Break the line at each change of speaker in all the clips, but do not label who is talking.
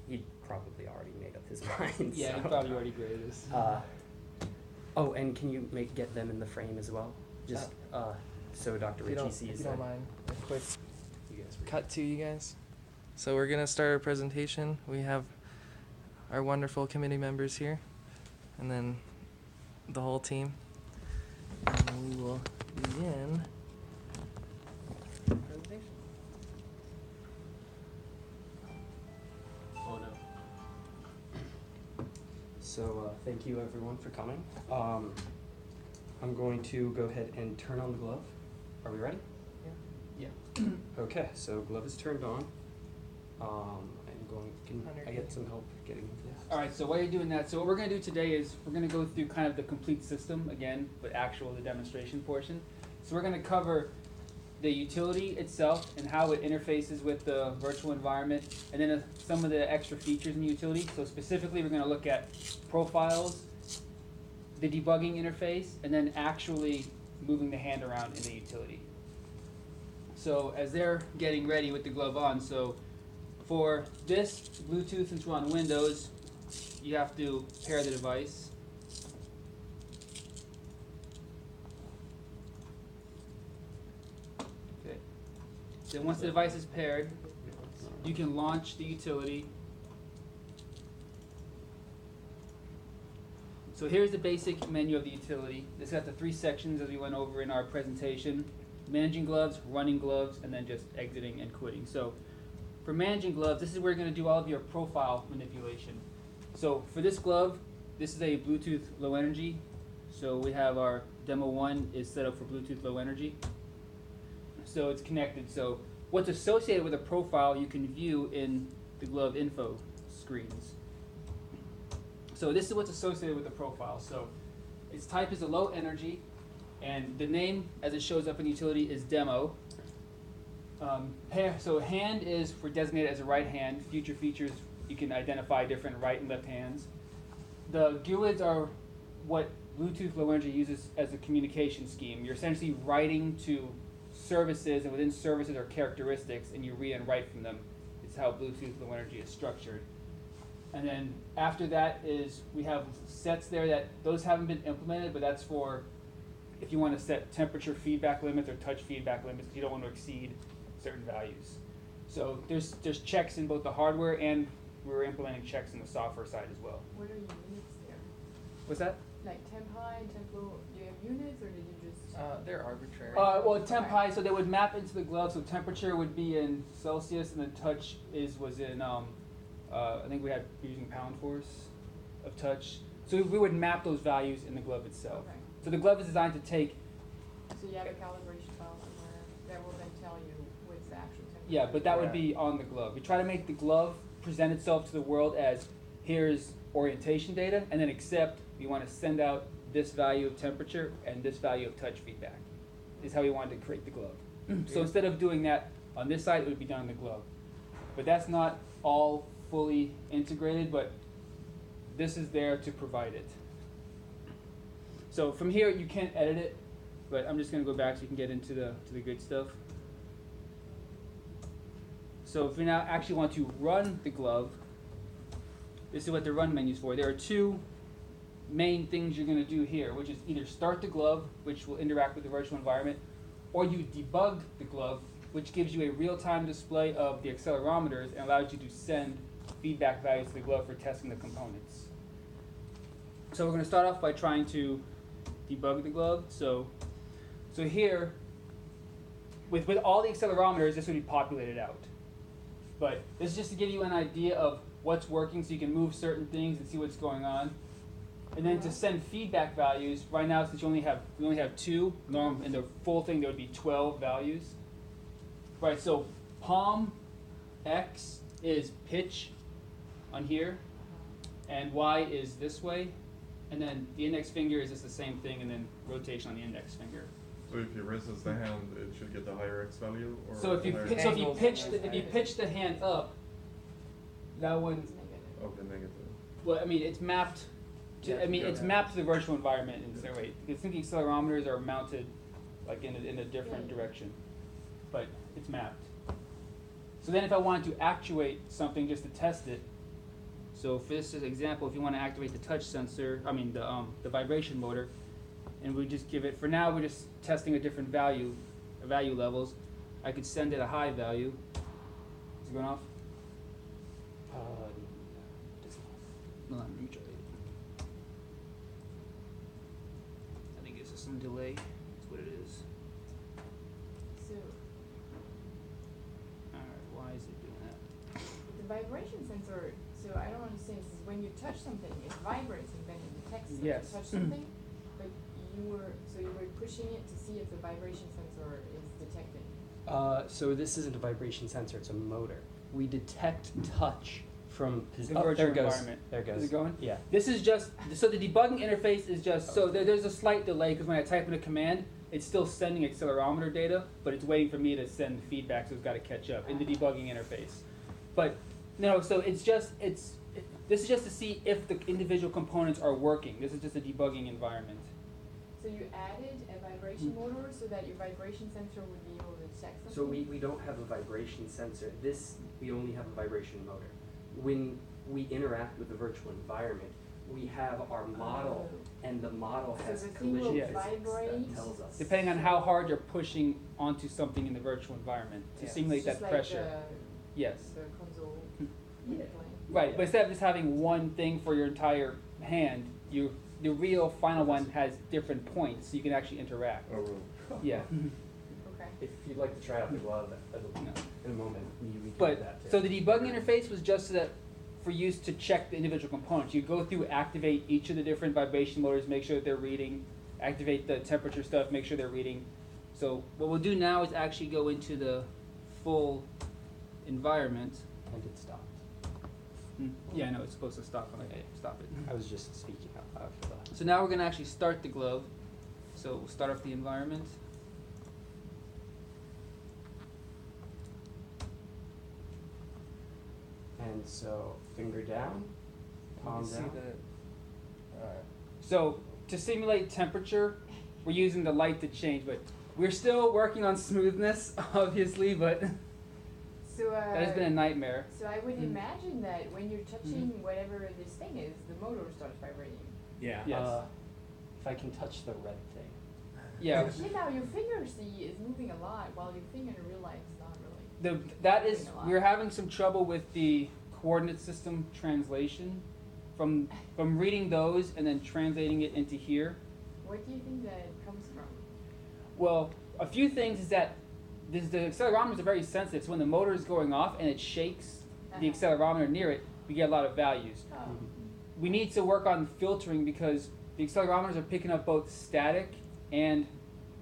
he probably already made up his mind.
Yeah,
so.
he probably already graded us.
Oh, and can you get them in the frame as well? Just so Dr. Ritchie sees
If you
that.
don't mind, a quick
You guys
cut to you guys. So we're gonna start our presentation. We have our wonderful committee members here, and then the whole team. And we will begin the presentation.
Oh no. So thank you everyone for coming. I'm going to go ahead and turn on the glove. Are we ready?
Yeah.
Okay, so glove is turned on. Can I get some help getting into this?
All right, so while you're doing that, so what we're going to do today is we're going to go through kind of the complete system again, but the demonstration portion. So we're going to cover the utility itself and how it interfaces with the virtual environment, and then some of the extra features in the utility. So specifically, we're going to look at profiles, the debugging interface, and then actually moving the hand around in the utility. So as they're getting ready with the glove on, so for this Bluetooth, since we're on Windows, you have to pair the device. Okay. Then once the device is paired, you can launch the utility. So here's the basic menu of the utility. This got the 3 sections as we went over in our presentation: managing gloves, running gloves, and then just exiting and quitting. So for managing gloves, this is where you're going to do all of your profile manipulation. So for this glove, this is a Bluetooth low energy. So we have our demo 1 is set up for Bluetooth low energy. So it's connected. So what's associated with a profile you can view in the glove info screens. So this is what's associated with the profile. So its type is a low energy, and the name as it shows up in utility is demo. So hand is for designated as a right hand. Future features, you can identify different right and left hands. The GUIDs are what Bluetooth Low Energy uses as a communication scheme. You're essentially writing to services, and within services are characteristics, and you read and write from them. It's how Bluetooth Low Energy is structured. And then after that is we have sets there that those haven't been implemented, but that's for if you want to set temperature feedback limits or touch feedback limits, you don't want to exceed certain values. So there's checks in both the hardware, and we're implementing checks in the software side as well.
What are your units there?
What's that?
Like temp high and temp low, do you have units or did you just?
They're arbitrary.
Well, temp high, so they would map into the glove. So temperature would be in Celsius, and the touch was in I think we're using pound force of touch. So we would map those values in the glove itself.
Okay.
So the glove is designed to take.
So you have a calibration file somewhere that will then tell you what's the actual temperature?
Yeah, but that would be on the glove. We try to make the glove present itself to the world as here's orientation data, and then except we want to send out this value of temperature and this value of touch feedback. Is how we wanted to create the glove. So instead of doing that on this side, it would be done on the glove. But that's not all fully integrated, but this is there to provide it. So from here, you can't edit it, but I'm just going to go back so you can get into the good stuff. So if we now actually want to run the glove, this is what the run menu is for. There are 2 main things you're going to do here, which is either start the glove, which will interact with the virtual environment, or you debug the glove, which gives you a real-time display of the accelerometers and allows you to send feedback values to the glove for testing the components. So we're going to start off by trying to debug the glove. So here, with all the accelerometers, this would be populated out. But this is just to give you an idea of what's working, so you can move certain things and see what's going on. And then to send feedback values, right now since we only have 2, in the full thing there would be 12 values. Right, so palm X is pitch on here, and Y is this way, and then the index finger is just the same thing, and then rotation on the index finger.
So if you resist the hand, it should get the higher X value, or
So if you pitch the hand up, that one.
It's negative.
Okay, negative.
Well, I mean, it's mapped to. I mean, it's mapped to the virtual environment in some way. Because I think the accelerometers are mounted, like in a different direction, but it's mapped. So then, if I wanted to actuate something just to test it, So for this example, if you want to activate the touch sensor, the vibration motor, and we just give it, for now we're just testing a different value levels. I could send it a high value. Is it going off?
Does
No, let me try it. I think it's just some delay. That's what it is.
So
Alright, why is it doing that?
the vibration sensor, so I don't understand, this is when you touch something, it vibrates and then it detects that
Yes.
you touch something, but you were pushing it to see if the vibration sensor is detecting.
So this isn't a vibration sensor, it's a motor. We detect touch from
The
there
virtual
it goes.
environment.
There it goes.
Is it going?
Yeah.
This is just, so the debugging interface is just, so there's a slight delay because when I type in a command, it's still sending accelerometer data, but it's waiting for me to send feedback, so it's got to catch up in the debugging interface. But no, so this is just to see if the individual components are working. This is just a debugging environment.
So you added a vibration motor so that your vibration sensor would be able to detect something?
So we don't have a vibration sensor. We only have a vibration motor. When we interact with the virtual environment, we have our model, and the model
So
has
the thing will
collision physics
vibrate?
that tells us.
Depending on how hard you're pushing onto something in the virtual environment to
Yeah.
simulate
It's just
that pressure.
Like
Yes.
the console
Yeah.
playing.
Right, but instead of just having one thing for your entire hand, the real final one has different points, so you can actually interact.
Oh, really?
Yeah.
Okay.
If you'd like to try out the glove,
No.
in a moment, we can do
But,
that too.
so the debugging interface was just so that for use to check the individual components. You go through, activate each of the different vibration motors, make sure that they're reading, activate the temperature stuff, make sure they're reading. So what we'll do now is actually go into the full environment.
And it stopped.
Yeah, I know, it's supposed to stop when I stop it.
I was just speaking out loud for that.
So now we're gonna actually start the glove. So we'll start off the environment.
And so, finger down, palm
You see
down.
that?
So to simulate temperature, we're using the light to change, but we're still working on smoothness, obviously, but
So
that has been a nightmare.
so I would
Mm.
imagine that when you're touching whatever this thing is, the motor starts vibrating.
Yes.
If I can touch the red thing.
Yeah.
See now your finger is moving a lot while your finger in real life is not really.
That is,
Moving a lot.
we're having some trouble with the coordinate system translation. From reading those and then translating it into here.
What do you think that comes from?
Well, a few things is that the accelerometers are very sensitive. So when the motor is going off and it shakes the
Uh-huh.
accelerometer near it, we get a lot of values.
Oh.
We need to work on filtering because the accelerometers are picking up both static and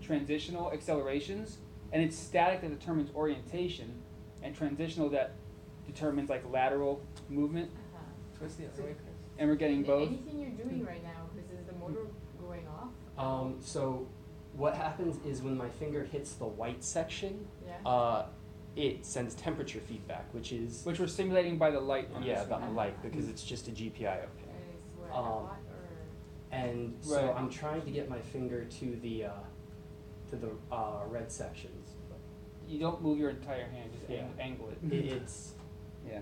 transitional accelerations, and it's static that determines orientation, and transitional that determines like lateral movement,
Uh-huh.
Twist the other way, Chris.
and we're getting both.
Anything you're doing right now, because is the motor going off?
So what happens is when my finger hits the white section,
Yeah.
it sends temperature feedback, which is
Which we're simulating by the light on
yeah,
this
the
one.
light, because it's just a GPIO
And
pin.
it's what,
Um,
hot or?
And so
Right.
I'm trying to get my finger to the red sections.
You don't move your entire hand, just
Yeah.
angle it.
It's
Yeah.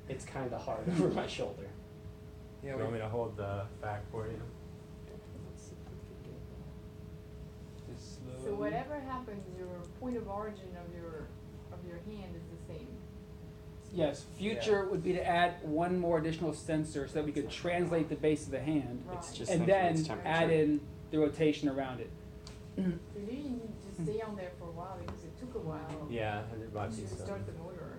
it's kind of hard over my shoulder.
Yeah,
You
we,
want me to hold the back for you?
Let's see if we can get that.
Just slowly.
So whatever happens, your point of origin of your hand is the same.
Yes, future would be to add one more additional sensor so that we could translate the base of the hand,
Right.
It's just
and
essentially
then
its temperature.
add in the rotation around it.
So you need to stay on there for a while because it took a while.
Yeah, and it might
To
be some.
start the motor.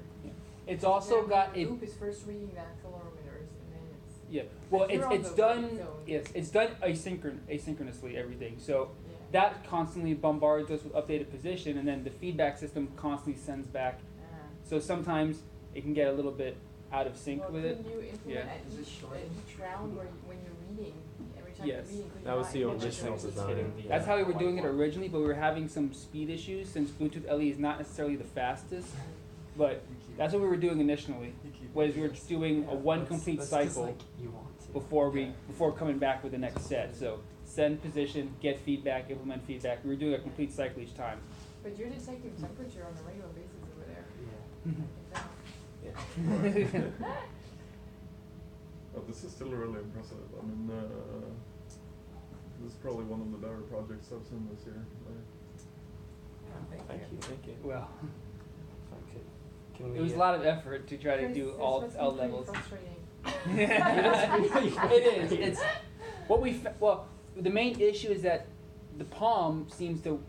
It's also
Then
got
the
a
loop is first reading the accelerometers and then it's,
yeah. Well,
You're on
it's
the
done.
right zone.
Yes, it's done asynchronously everything. So
yeah.
that constantly bombards us with updated position, and then the feedback system constantly sends back. So sometimes it can get a little bit out of sync
Well,
with it.
couldn't you implement
Yeah.
at
Is it
each,
short?
at each round where when you're reading, every time
Yes.
you're reading, could you
That was
not
the
implement
original
the
design.
Hitting the,
That's how we were
white
doing it
one.
originally, but we were having some speed issues since Bluetooth LE is not necessarily the fastest. But that's what we were doing initially, was we were just doing a one complete
That's 'cause,
cycle
like, you want to.
before coming back with the next set. So send position, get feedback, implement feedback. We were doing a complete cycle each time.
But you're detecting temperature on a regular basis over there.
Yeah.
I can tell.
Yeah.
this is still really impressive. I mean, this is probably one of the better projects I've seen this year.
Thank you, thank you.
Well,
Okay. Can we?
it was a lot of effort to try to
Chris,
do
this
all
must be
L
pretty
levels.
frustrating.
It is. It's what we well. The main issue is that the palm seems to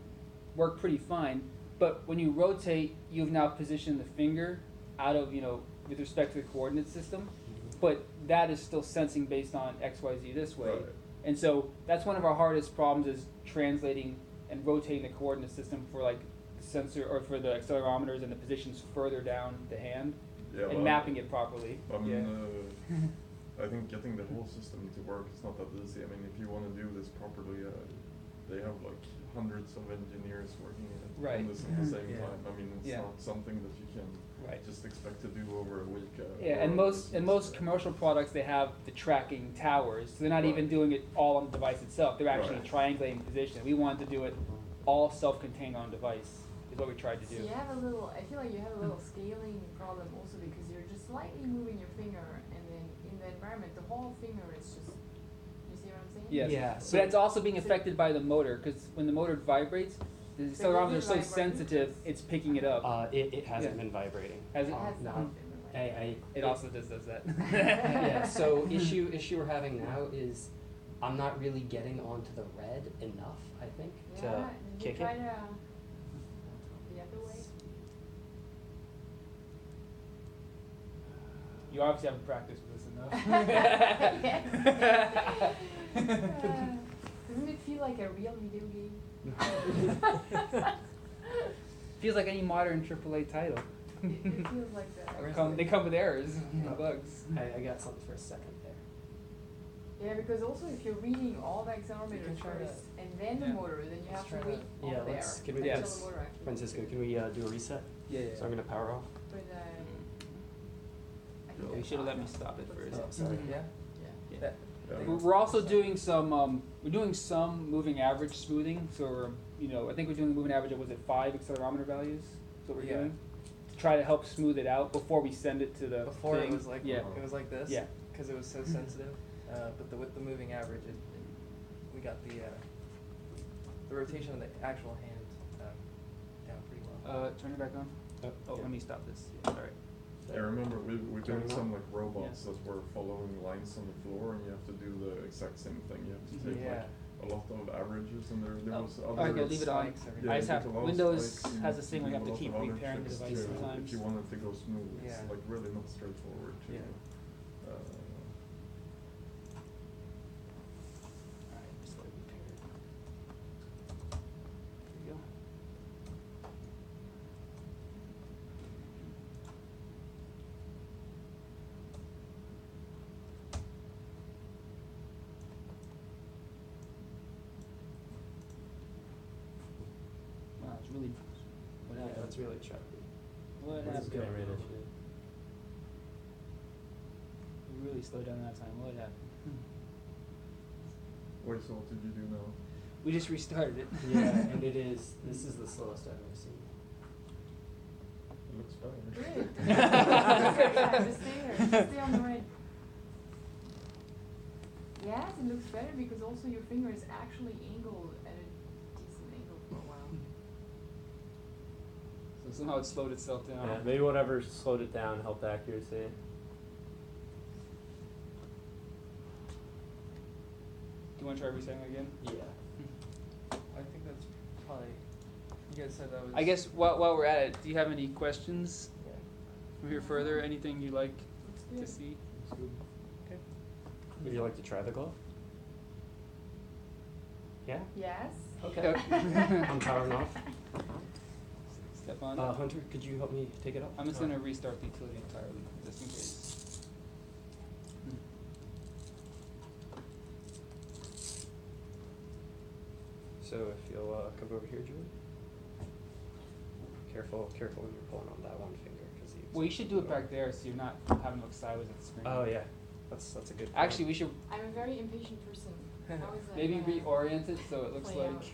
work pretty fine, but when you rotate, you've now positioned the finger out of with respect to the coordinate system, but that is still sensing based on X, Y, Z this way,
Right.
and so that's one of our hardest problems is translating and rotating the coordinate system for like sensor or for the accelerometers and the positions further down the hand
Yeah,
and mapping it properly.
I mean,
Yeah.
I think getting the whole system to work is not that easy. I mean, if you want to do this properly, they have like hundreds of engineers working
Right.
on this at the same
Yeah.
time. I mean, it's
Yeah.
not something that you can
Right.
just expect to do over a week.
Yeah,
or
and
a
most
business,
commercial products they have the tracking towers. So they're not
Right.
even doing it all on the device itself. They're actually
Right.
triangulating position. We wanted to do it all self-contained on device. Is what we tried to
So
do.
you have a little, I feel like you have a little scaling problem also because you're just slightly moving your finger and then in the environment, the whole finger is just, you see what I'm saying?
Yes.
Yeah,
But
so-
it's also being affected by the motor because when the motor vibrates, the
So
accelerometers
you
are so
vibrate.
sensitive, it's picking it up.
It hasn't
Yeah.
been vibrating.
Has it?
It has
No.
not been like-
It also does that.
Yeah, so issue we're having now is I'm not really getting onto the red enough, I think.
To
Yeah, did you
kick
try
it?
the other way?
You obviously haven't practiced with this enough.
Doesn't it feel like a real video game?
Feels like any modern AAA title.
It feels like that.
They come with errors and bugs.
I got something for a second there.
Yeah, because also if you're reading all the accelerometers
try
first and then the
Yeah.
motor, then you
Let's
have to
try
wait
that.
up
Yeah,
there
let's- can we
until
just-
the motor actually.
Francisco, can we do a reset?
Yeah, yeah.
So I'm gonna power off.
But I think
You
that's
should have let
fine.
me stop it first.
Oh, sorry.
Yeah.
Yeah.
Yeah.
Yeah.
We're also doing some. We're doing some moving average smoothing. So we're, I think we're doing moving average of 5 accelerometer values. That's what we're
Yeah.
doing to try to help smooth it out before we send it to the
Before
thing.
it was like
yeah.
it was like this.
Yeah.
Because it was so sensitive. But with the moving average, we got the rotation of the actual hand down pretty well.
Turn it back on.
Oh,
Let me stop this. Yeah, sorry.
I remember we're
Turn
doing
it
some
on.
like robots that were following lines on the floor, and you have to do the exact same thing. You have to take
Yeah.
like a lot of averages, and there
Oh,
was
alright,
other.
yeah, leave it on.
spikes every
Yeah,
I just have
there's a lot of
Windows
spikes, and
has this thing where you
do
have to
a lot
keep
of other
repairing the
tricks
device
too.
sometimes.
If you want it to go smooth, it's
Yeah.
like really not straightforward. To,
Yeah.
Alright, just let it repair it. There you go. Wow, it's really. What
Yeah,
happened?
that's really choppy.
What
This is
happened?
getting rid of it.
We really slowed down that time. What happened?
Wait, so what did you do now?
We just restarted it.
Yeah, and this is the slowest I've ever seen.
It looks better.
Good. Yeah, just stay there. Just stay on the right. Yes, it looks better because also your finger is actually angled at a decent angle for a while.
So somehow it slowed itself down.
Yeah, maybe whatever slowed it down helped accuracy.
Do you want to try resetting again?
Yeah.
I think that's probably. You guys said that was.
I guess while we're at it, do you have any questions
Yeah.
from here further? Anything you'd like to
Looks
see?
Okay. Would you like to try the glove? Yeah?
Yes.
Okay.
I'm powering off.
Step on.
Hunter, could you help me take it up?
I'm just gonna restart the utility entirely, just in case.
So if you'll come over here, Julie. Careful when you're pulling on that one finger, because you.
Well, you should do it back there so you're not having to look sideways at the screen.
Oh yeah, that's a good. Point.
Actually, we should
I'm a very impatient person. How is that
maybe
gonna
reorient it so it looks
play
like.
out?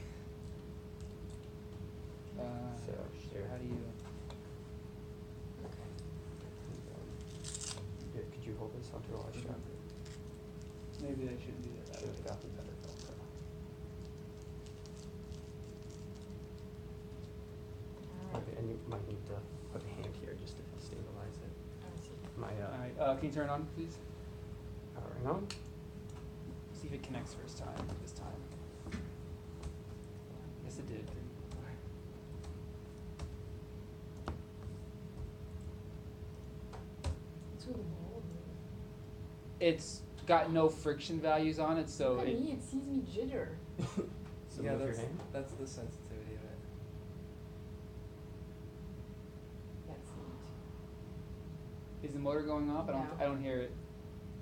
So there.
How do you?
Yeah, could you hold this, Hunter, while I strap it?
Maybe they shouldn't do that.
Should have gotten better Velcro.
Alright.
Okay, and you might need to put a hand here just to stabilize it.
I see.
My,
Alright, can you turn it on, please?
powering on.
See if it connects first time, this time. Yes, it did.
What's with the ball?
It's got no friction values on it, so
Look at
it,
me, it sees me jitter.
So
Yeah,
move your
that's,
hand.
that's the sensitivity of it.
That's neat.
is the motor going off?
No.
I don't hear it.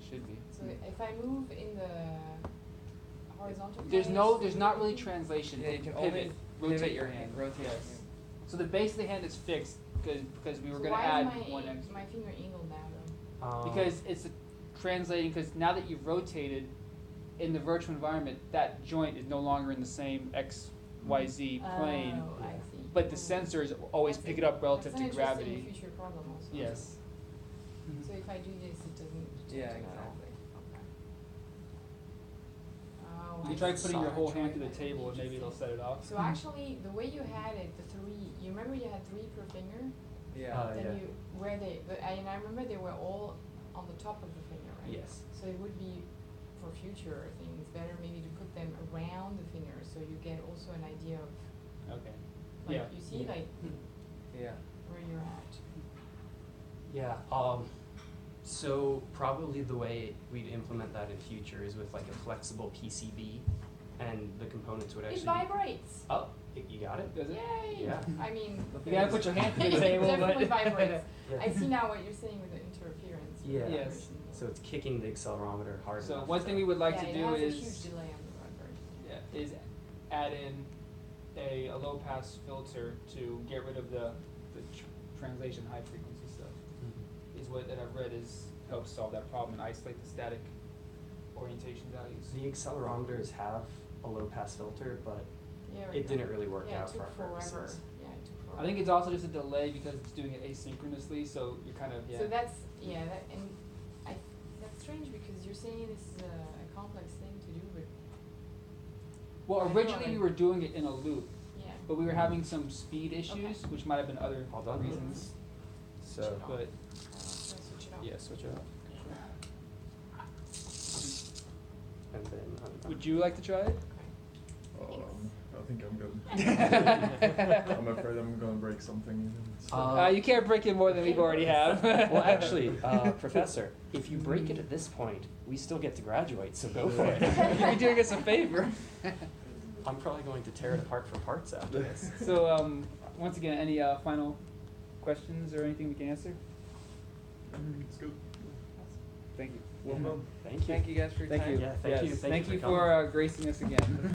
Should be.
So if I move in the horizontal
There's
plane,
no,
it's
there's
still
not really
moving?
translation.
Yeah, you can
Pivot,
only
rotate
pivot
your
your
hand.
rotate your
Yes.
hand.
So the base of the hand is fixed because we were
So
gonna
why
add
is
one extra.
my finger angled now though?
Because it's translating, because now that you've rotated in the virtual environment, that joint is no longer in the same X, Y, Z plane.
Oh, I see.
But the sensors always
That's
pick
a-
it up relative
that's
to
an
gravity.
interesting future problem also.
Yes.
So if I do this, it doesn't change
Yeah,
at all.
exactly.
Okay. Oh,
You
I
try
see.
putting your whole hand to the
That's
table and maybe it'll
interesting.
set it off.
So actually, the way you had it, the three, you remember you had three per finger?
Yeah.
Then
yeah.
you, where they, and I remember they were all on the top of the finger, right?
Yes.
So it would be, for future things, better maybe to put them around the finger, so you get also an idea of,
Okay.
like,
Yeah.
you see,
Yeah.
like,
Yeah.
where you're at.
Yeah, so probably the way we'd implement that in future is with like a flexible PCB, and the components would actually.
It vibrates.
Oh, you got it?
Does it?
Yay!
Yeah.
I mean.
You gotta put your hand to the
it
table, but.
definitely vibrates.
Yeah.
I see now what you're saying with the interference. with
Yeah.
the
Yes.
vibration.
So it's kicking the accelerometer hard
So
enough
one
that-
thing we would like
Yeah,
to
it
do
has
is.
a huge delay on the vibration.
Yeah, is add in a low pass filter to get rid of the translation high frequency stuff.
Mhm.
Is what that I've read is helps solve that problem and isolate the static orientation values.
The accelerometers have a low pass filter, but
Yeah,
it didn't really work
yeah,
out
it
for our
took forever.
purposes.
Yeah, it took forever.
I think it's also just a delay because it's doing it asynchronously, so you're kind of
So that's, yeah, that, and that's strange because you're saying this is a complex thing to do, but,
well,
I know,
originally we
like-
were doing it in a loop,
yeah.
but we were having some speed issues, which might have been other
All done?
reasons.
So,
But
So switch it off.
yeah, switch it up. And then,
would you like to try it?
I think I'm good. I'm afraid I'm gonna break something.
You can't break it more than we've already have.
Well, actually, Professor, if you break it at this point, we still get to graduate, so go for it.
You'd be doing us a favor.
I'm probably going to tear it apart for parts after this.
So, once again, any final questions or anything we can answer?
It's good.
Thank you.
Well done.
Thank you.
Thank you guys for your
Thank
time.
you.
Yeah, thank you.
Yes.
Thank you for
you
coming.
for gracing us again.